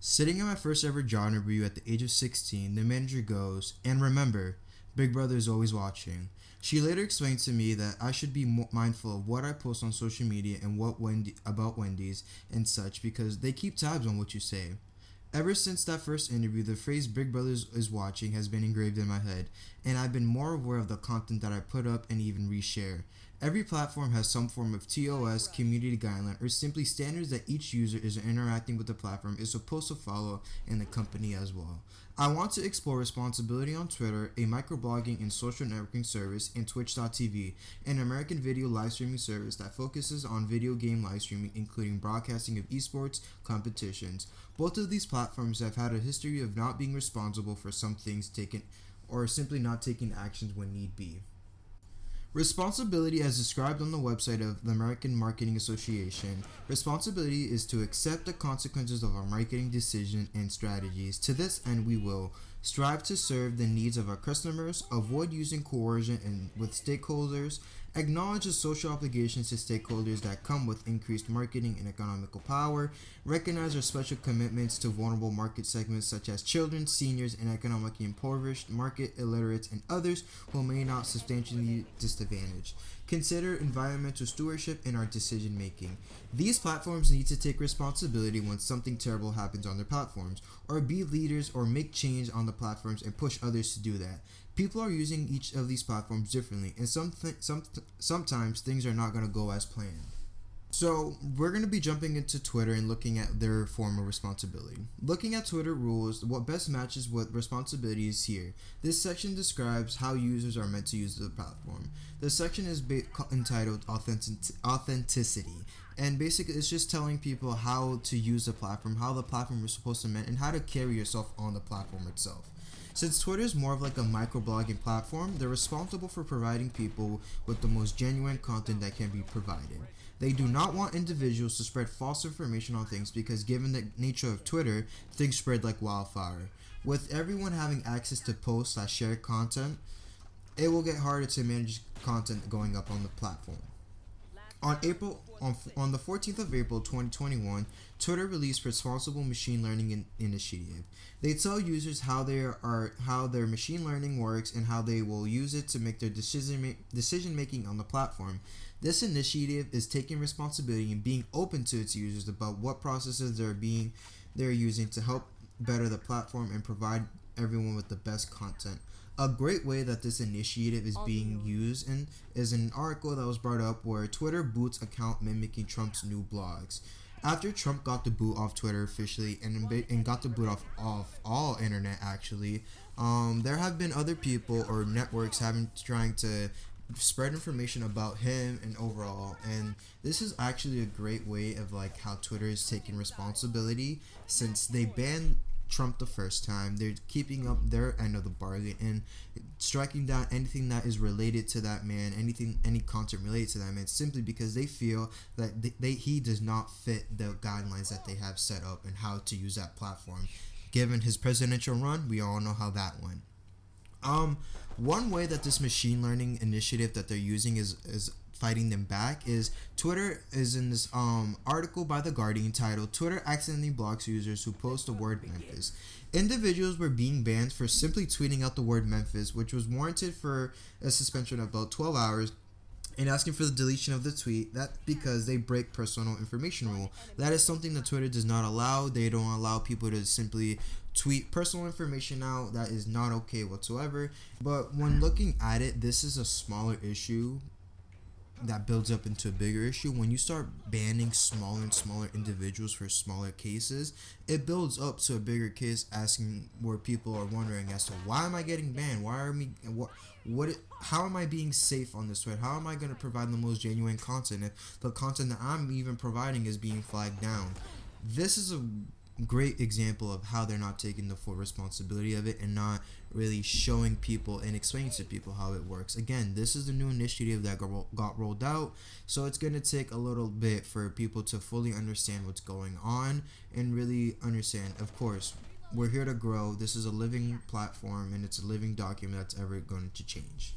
Sitting at my first ever job interview at the age of 16, the manager goes, "And remember, Big Brother is always watching." She later explained to me that I should be mindful of what I post on social media and about Wendy's and such because they keep tabs on what you say. Ever since that first interview, the phrase "Big Brother is watching" has been engraved in my head, and I've been more aware of the content that I put up and even reshare. Every platform has some form of TOS, community guideline, or simply standards that each user is interacting with the platform is supposed to follow, and the company as well. I want to explore responsibility on Twitter, a microblogging and social networking service, and Twitch.tv, an American video live streaming service that focuses on video game live streaming, including broadcasting of esports competitions. Both of these platforms have had a history of not being responsible for some things taken or simply not taking actions when need be. Responsibility, as described on the website of the American Marketing Association, responsibility is to accept the consequences of our marketing decisions and strategies. To this end, we will strive to serve the needs of our customers, avoid using coercion with stakeholders, acknowledge the social obligations to stakeholders that come with increased marketing and economical power, recognize our special commitments to vulnerable market segments such as children, seniors, and economically impoverished, market illiterates, and others who may not substantially disadvantaged. Consider environmental stewardship in our decision making. These platforms need to take responsibility when something terrible happens on their platforms, or be leaders or make change on the platforms and push others to do that. People are using each of these platforms differently, and sometimes things are not going to go as planned. So we're going to be jumping into Twitter and looking at their form of responsibility. Looking at Twitter rules, what best matches with responsibility is here. This section describes how users are meant to use the platform. The section is entitled Authenticity. And basically, it's just telling people how to use the platform, how the platform is supposed to mean, and how to carry yourself on the platform itself. Since Twitter is more of like a microblogging platform, they're responsible for providing people with the most genuine content that can be provided. They do not want individuals to spread false information on things because given the nature of Twitter, things spread like wildfire. With everyone having access to post/share content, it will get harder to manage content going up on the platform. On the 14th of April 2021, Twitter released Responsible Machine Learning Initiative. They tell users how their machine learning works and how they will use it to make their decision making on the platform. This initiative is taking responsibility and being open to its users about what processes they're using to help better the platform and provide everyone with the best content. A great way that this initiative is being used is an article that was brought up where Twitter boots account mimicking Trump's new blogs. After Trump got the boot off Twitter officially and got the boot off all internet actually, there have been other people or networks trying to spread information about him and overall, and this is actually a great way of like how Twitter is taking responsibility since they banned Trump the first time. They're keeping up their end of the bargain and striking down anything that is related to that man, any content related to that man, simply because they feel that he does not fit the guidelines that they have set up and how to use that platform. Given his presidential run, we all know how that went. One way that this machine learning initiative that they're using is fighting them back is Twitter is in this article by The Guardian titled "Twitter accidentally blocks users who post the word Memphis." Individuals were being banned for simply tweeting out the word Memphis, which was warranted for a suspension of about 12 hours and asking for the deletion of the tweet. That because they break personal information rule. That is something that Twitter does not allow. They don't allow people to simply tweet personal information out. That is not okay whatsoever. But when looking at it, this is a smaller issue that builds up into a bigger issue. When you start banning smaller and smaller individuals for smaller cases, it builds up to a bigger case asking where people are wondering as to why am I getting banned? How am I being safe on this thread? How am I going to provide the most genuine content if the content that I'm even providing is being flagged down? This is a great example of how they're not taking the full responsibility of it and not really showing people and explaining to people how it works. Again, this is the new initiative that got rolled out, so it's going to take a little bit for people to fully understand what's going on and really understand. Of course, we're here to grow. This is a living platform and it's a living document that's ever going to change.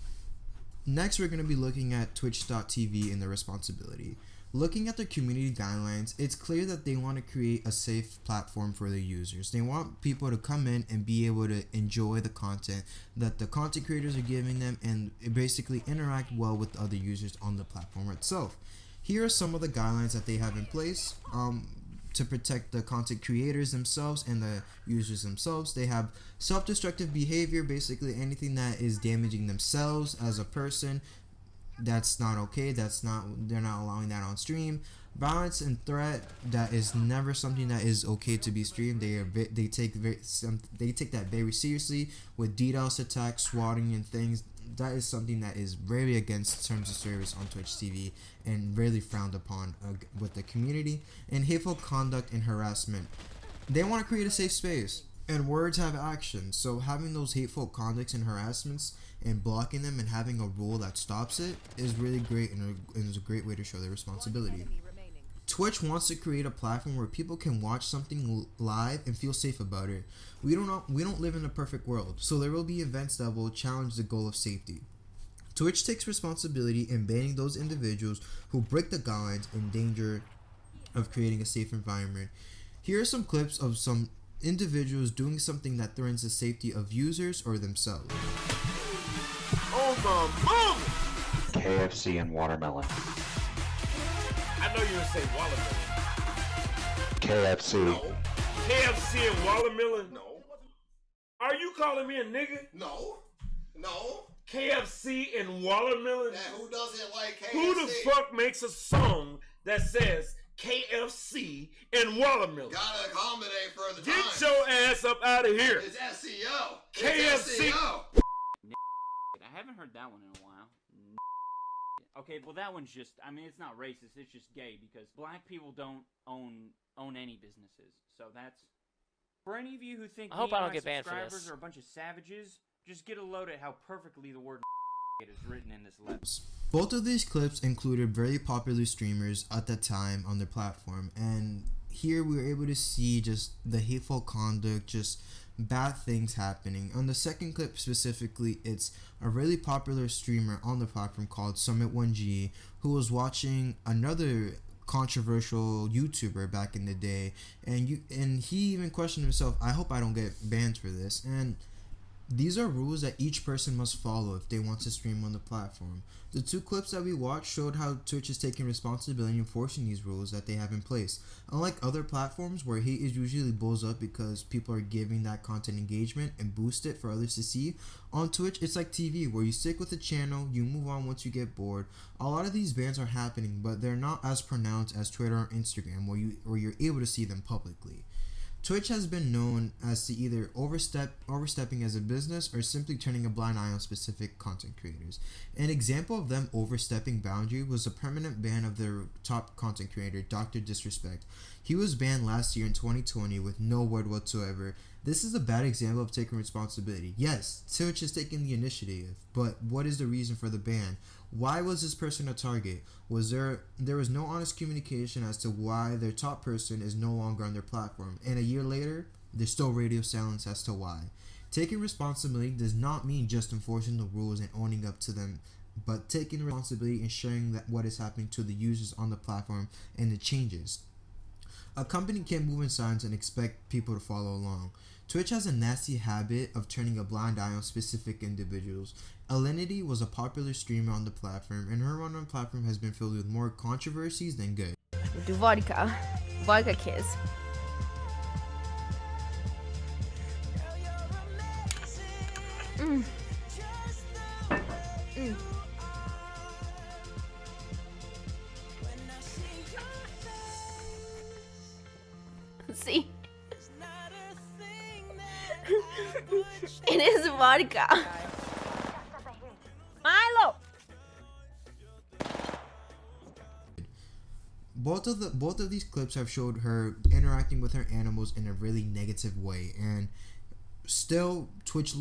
Next, we're going to be looking at Twitch.tv and their responsibility. Looking at the community guidelines, it's clear that they want to create a safe platform for their users. They want people to come in and be able to enjoy the content that the content creators are giving them and basically interact well with other users on the platform itself. Here are some of the guidelines that they have in place to protect the content creators themselves and the users themselves. They have self-destructive behavior, basically anything that is damaging themselves as a person. That's not okay. They're not allowing that on stream. Violence and threat, that is never something that is okay to be streamed. They take that very seriously with DDoS attacks, swatting, and things. That is something that is very against terms of service on Twitch TV and really frowned upon with the community. And hateful conduct and harassment. They want to create a safe space, and words have action. So having those hateful conducts and harassments and blocking them and having a rule that stops it is really great, and is a great way to show their responsibility. Twitch wants to create a platform where people can watch something live and feel safe about it. We don't live in a perfect world, so there will be events that will challenge the goal of safety. Twitch takes responsibility in banning those individuals who break the guidelines in danger of creating a safe environment. Here are some clips of some individuals doing something that threatens the safety of users or themselves. Oh my mama! KFC and watermelon. I know you would say watermelon. KFC. No. KFC and watermelon? No. Are you calling me a nigga? No. KFC and watermelon? Yeah, who doesn't like KFC? Who the fuck makes a song that says KFC and watermelon? Gotta accommodate for the Get time. your ass up out of here. It's SEO. KFC. It's SEO. I haven't heard that one in a while. Okay, well that one's just, I mean, it's not racist, it's just gay, because black people don't own any businesses. So that's, for any of you who think I hope me I and don't my get banned for subscribers this. are a bunch of savages, just get a load at how perfectly the word is written in this letter. Both of these clips included very popular streamers at the time on their platform, and here we were able to see just the hateful conduct, just bad things happening. On the second clip specifically, it's a really popular streamer on the platform called Summit1G, who was watching another controversial YouTuber back in the day, and he even questioned himself, I hope I don't get banned for this. And these are rules that each person must follow if they want to stream on the platform. The two clips that we watched showed how Twitch is taking responsibility in enforcing these rules that they have in place. Unlike other platforms where hate is usually blows up because people are giving that content engagement and boost it for others to see, on Twitch it's like TV where you stick with the channel, you move on once you get bored. A lot of these bans are happening, but they're not as pronounced as Twitter or Instagram where you're able to see them publicly. Twitch has been known as to either overstepping as a business or simply turning a blind eye on specific content creators. An example of them overstepping boundary was a permanent ban of their top content creator, Dr. Disrespect. He was banned last year in 2020 with no word whatsoever. This is a bad example of taking responsibility. Yes, Twitch is taking the initiative, but what is the reason for the ban? Why was this person a target? There was no honest communication as to why their top person is no longer on their platform, and a year later, there's still radio silence as to why. Taking responsibility does not mean just enforcing the rules and owning up to them, but taking responsibility and sharing that what is happening to the users on the platform and the changes. A company can't move in silence and expect people to follow along. Twitch has a nasty habit of turning a blind eye on specific individuals. Alinity was a popular streamer on the platform, and her run on the platform has been filled with more controversies than good. Do vodka. Vodka kiss. See? It is vodka. Milo! Both of these clips have showed her interacting with her animals in a really negative way, and still Twitch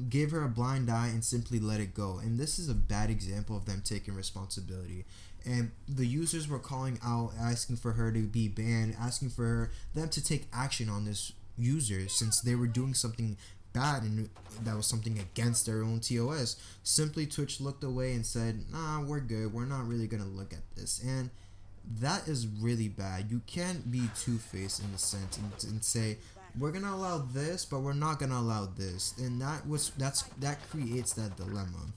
gave her a blind eye and simply let it go. And this is a bad example of them taking responsibility. And the users were calling out, asking for her to be banned, asking for them to take action on this user since they were doing something bad and that was something against their own TOS. Simply Twitch looked away and said, nah, we're good, we're not really gonna look at this. And that is really bad. You can't be two-faced in a sense and say we're gonna allow this, but we're not gonna allow this, and that creates that dilemma.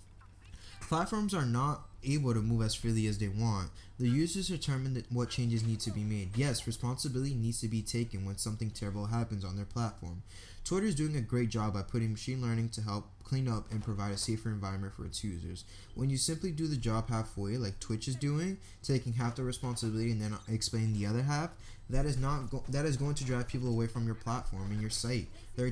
Platforms are not able to move as freely as they want. The users determine what changes need to be made. Yes, responsibility needs to be taken when something terrible happens on their platform. Twitter is doing a great job by putting machine learning to help clean up and provide a safer environment for its users. When you simply do the job halfway, like Twitch is doing, taking half the responsibility and then explaining the other half, that is going to drive people away from your platform and your site. They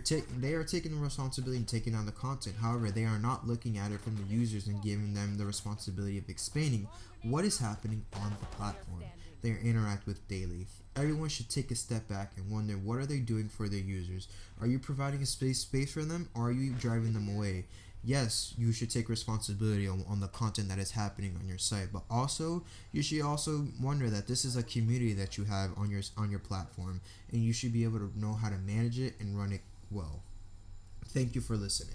are taking the responsibility and taking on the content. However, they are not looking at it from the users and giving them the responsibility of explaining what is happening on the platform they interact with daily. Everyone should take a step back and wonder, what are they doing for their users? Are you providing a space for them, or are you driving them away? Yes, you should take responsibility on the content that is happening on your site, but also you should also wonder that this is a community that you have on your platform, and you should be able to know how to manage it and run it well. Thank you for listening.